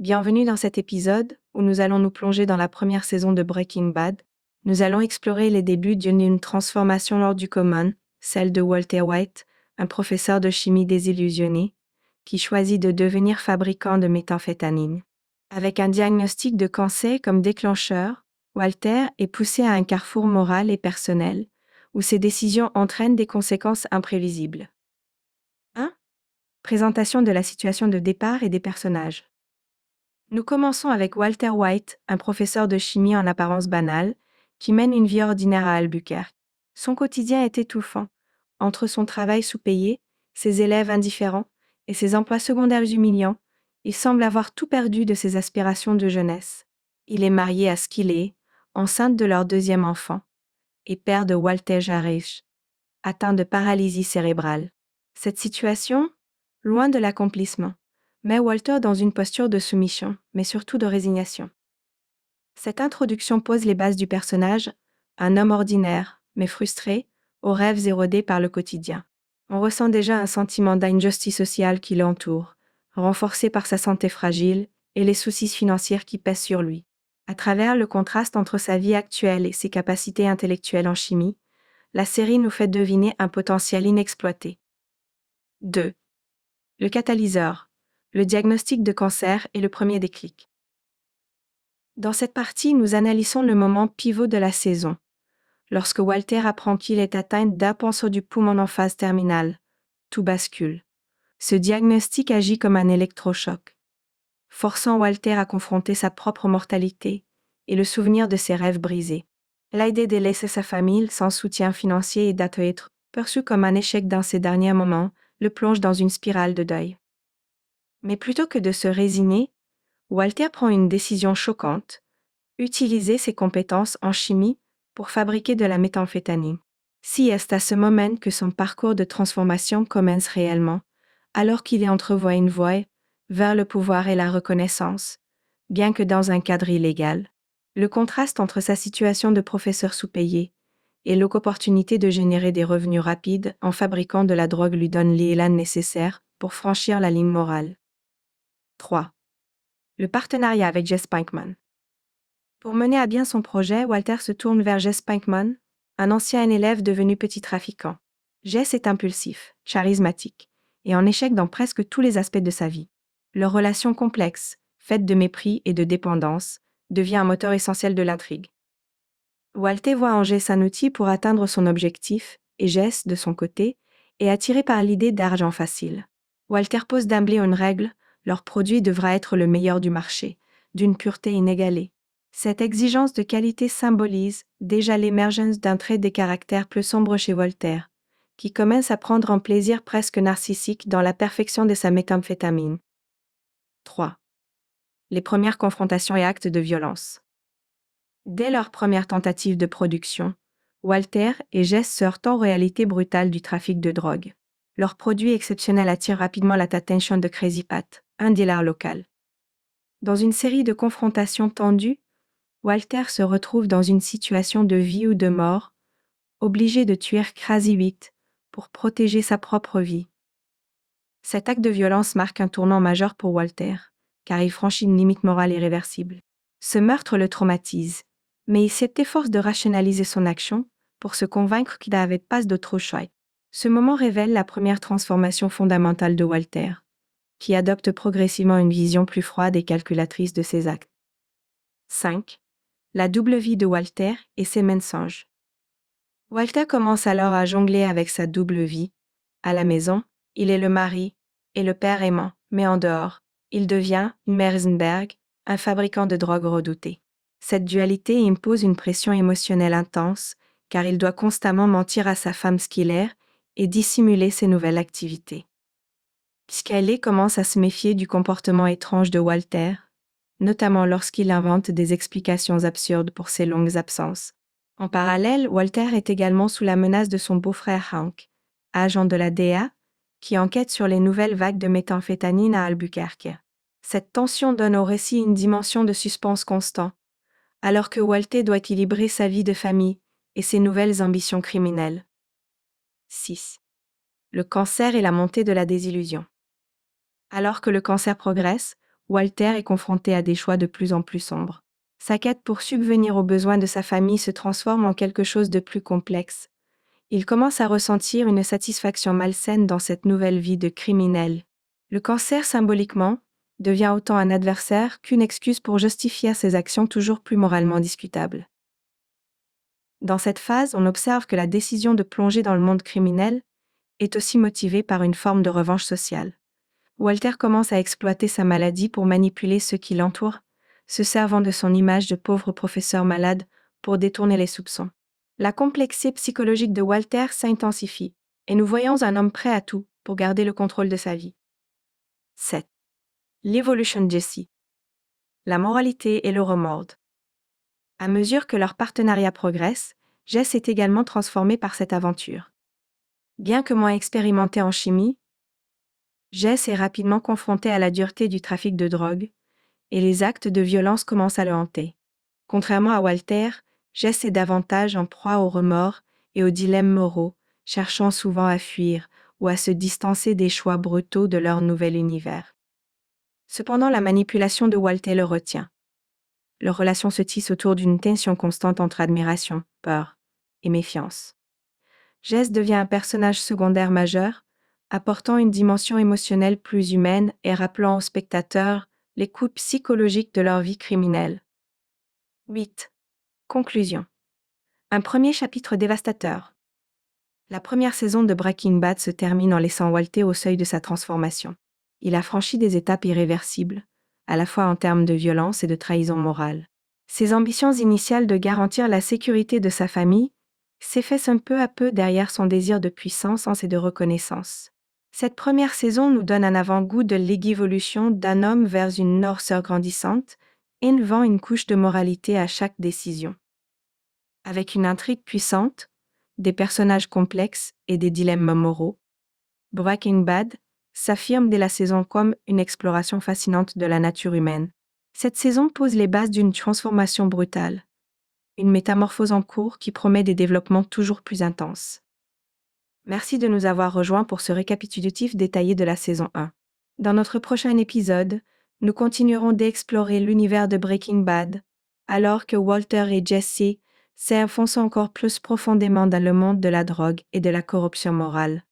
Bienvenue dans cet épisode où nous allons nous plonger dans la première saison de Breaking Bad. Nous allons explorer les débuts d'une transformation hors du commun, celle de Walter White, un professeur de chimie désillusionné, qui choisit de devenir fabricant de méthamphétamine. Avec un diagnostic de cancer comme déclencheur, Walter est poussé à un carrefour moral et personnel, où ses décisions entraînent des conséquences imprévisibles. 1. Présentation de la situation de départ et des personnages. Nous commençons avec Walter White, un professeur de chimie en apparence banale, qui mène une vie ordinaire à Albuquerque. Son quotidien est étouffant. Entre son travail sous-payé, ses élèves indifférents et ses emplois secondaires humiliants, il semble avoir tout perdu de ses aspirations de jeunesse. Il est marié à Skillet, enceinte de leur deuxième enfant, et père de Walter Jarich, atteint de paralysie cérébrale. Cette situation, loin de l'accomplissement, met Walter dans une posture de soumission, mais surtout de résignation. Cette introduction pose les bases du personnage, un homme ordinaire, mais frustré, aux rêves érodés par le quotidien. On ressent déjà un sentiment d'injustice sociale qui l'entoure, renforcé par sa santé fragile et les soucis financiers qui pèsent sur lui. À travers le contraste entre sa vie actuelle et ses capacités intellectuelles en chimie, la série nous fait deviner un potentiel inexploité. 2. Le catalyseur. Le diagnostic de cancer est le premier déclic. Dans cette partie, nous analysons le moment pivot de la saison, lorsque Walter apprend qu'il est atteint d'un cancer du poumon en phase terminale. Tout bascule. Ce diagnostic agit comme un électrochoc, forçant Walter à confronter sa propre mortalité et le souvenir de ses rêves brisés. L'idée de laisser sa famille sans soutien financier et d'être perçu comme un échec dans ces derniers moments le plonge dans une spirale de deuil. Mais plutôt que de se résigner, Walter prend une décision choquante, utiliser ses compétences en chimie pour fabriquer de la méthamphétamine. C'est à ce moment que son parcours de transformation commence réellement, alors qu'il y entrevoit une voie vers le pouvoir et la reconnaissance, bien que dans un cadre illégal. Le contraste entre sa situation de professeur sous-payé et l'opportunité de générer des revenus rapides en fabriquant de la drogue lui donne l'élan nécessaire pour franchir la ligne morale. 3. Le partenariat avec Jesse Pinkman. Pour mener à bien son projet, Walter se tourne vers Jesse Pinkman, un ancien élève devenu petit trafiquant. Jesse est impulsif, charismatique, et en échec dans presque tous les aspects de sa vie. Leur relation complexe, faite de mépris et de dépendance, devient un moteur essentiel de l'intrigue. Walter voit en Jesse un outil pour atteindre son objectif, et Jesse, de son côté, est attiré par l'idée d'argent facile. Walter pose d'emblée une règle: leur produit devra être le meilleur du marché, d'une pureté inégalée. Cette exigence de qualité symbolise déjà l'émergence d'un trait de caractère plus sombre chez Walter, qui commence à prendre un plaisir presque narcissique dans la perfection de sa méthamphétamine. 3. Les premières confrontations et actes de violence. Dès leur première tentative de production, Walter et Jesse se heurtent aux réalités brutales du trafic de drogue. Leur produit exceptionnel attire rapidement l'attention de Crazy Pat, un dealer local. Dans une série de confrontations tendues, Walter se retrouve dans une situation de vie ou de mort, obligé de tuer Crazy Pat pour protéger sa propre vie. Cet acte de violence marque un tournant majeur pour Walter, car il franchit une limite morale irréversible. Ce meurtre le traumatise, mais il s'efforce de rationaliser son action pour se convaincre qu'il n'avait pas d'autre choix. Ce moment révèle la première transformation fondamentale de Walter, qui adopte progressivement une vision plus froide et calculatrice de ses actes. 5. La double vie de Walter et ses mensonges. Walter commence alors à jongler avec sa double vie. À la maison, il est le mari et le père aimant, mais en dehors, il devient, Mersenberg, un fabricant de drogue redouté. Cette dualité impose une pression émotionnelle intense, car il doit constamment mentir à sa femme Skiller et dissimuler ses nouvelles activités. Skiller commence à se méfier du comportement étrange de Walter, notamment lorsqu'il invente des explications absurdes pour ses longues absences. En parallèle, Walter est également sous la menace de son beau-frère Hank, agent de la DEA, qui enquête sur les nouvelles vagues de méthamphétamine à Albuquerque. Cette tension donne au récit une dimension de suspense constant, alors que Walter doit équilibrer sa vie de famille et ses nouvelles ambitions criminelles. 6. Le cancer et la montée de la désillusion. Alors que le cancer progresse, Walter est confronté à des choix de plus en plus sombres. Sa quête pour subvenir aux besoins de sa famille se transforme en quelque chose de plus complexe. Il commence à ressentir une satisfaction malsaine dans cette nouvelle vie de criminel. Le cancer, symboliquement, devient autant un adversaire qu'une excuse pour justifier ses actions toujours plus moralement discutables. Dans cette phase, on observe que la décision de plonger dans le monde criminel est aussi motivée par une forme de revanche sociale. Walter commence à exploiter sa maladie pour manipuler ceux qui l'entourent, se servant de son image de pauvre professeur malade pour détourner les soupçons. La complexité psychologique de Walter s'intensifie, et nous voyons un homme prêt à tout pour garder le contrôle de sa vie. 7. L'évolution de Jesse. La moralité et le remords. À mesure que leur partenariat progresse, Jess est également transformé par cette aventure. Bien que moins expérimenté en chimie, Jess est rapidement confronté à la dureté du trafic de drogue, et les actes de violence commencent à le hanter. Contrairement à Walter, Jess est davantage en proie aux remords et aux dilemmes moraux, cherchant souvent à fuir ou à se distancer des choix brutaux de leur nouvel univers. Cependant, la manipulation de Walter le retient. Leur relation se tisse autour d'une tension constante entre admiration, peur et méfiance. Jess devient un personnage secondaire majeur, apportant une dimension émotionnelle plus humaine et rappelant aux spectateurs les coups psychologiques de leur vie criminelle. 8. Conclusion. Un premier chapitre dévastateur. La première saison de Breaking Bad se termine en laissant Walter au seuil de sa transformation. Il a franchi des étapes irréversibles, à la fois en termes de violence et de trahison morale. Ses ambitions initiales de garantir la sécurité de sa famille s'effacent un peu à peu derrière son désir de puissance et de reconnaissance. Cette première saison nous donne un avant-goût de l'évolution d'un homme vers une noirceur grandissante, élevant une couche de moralité à chaque décision. Avec une intrigue puissante, des personnages complexes et des dilemmes moraux, Breaking Bad s'affirme dès la saison comme une exploration fascinante de la nature humaine. Cette saison pose les bases d'une transformation brutale, une métamorphose en cours qui promet des développements toujours plus intenses. Merci de nous avoir rejoints pour ce récapitulatif détaillé de la saison 1. Dans notre prochain épisode, nous continuerons d'explorer l'univers de Breaking Bad, alors que Walter et Jesse s'enfoncent encore plus profondément dans le monde de la drogue et de la corruption morale.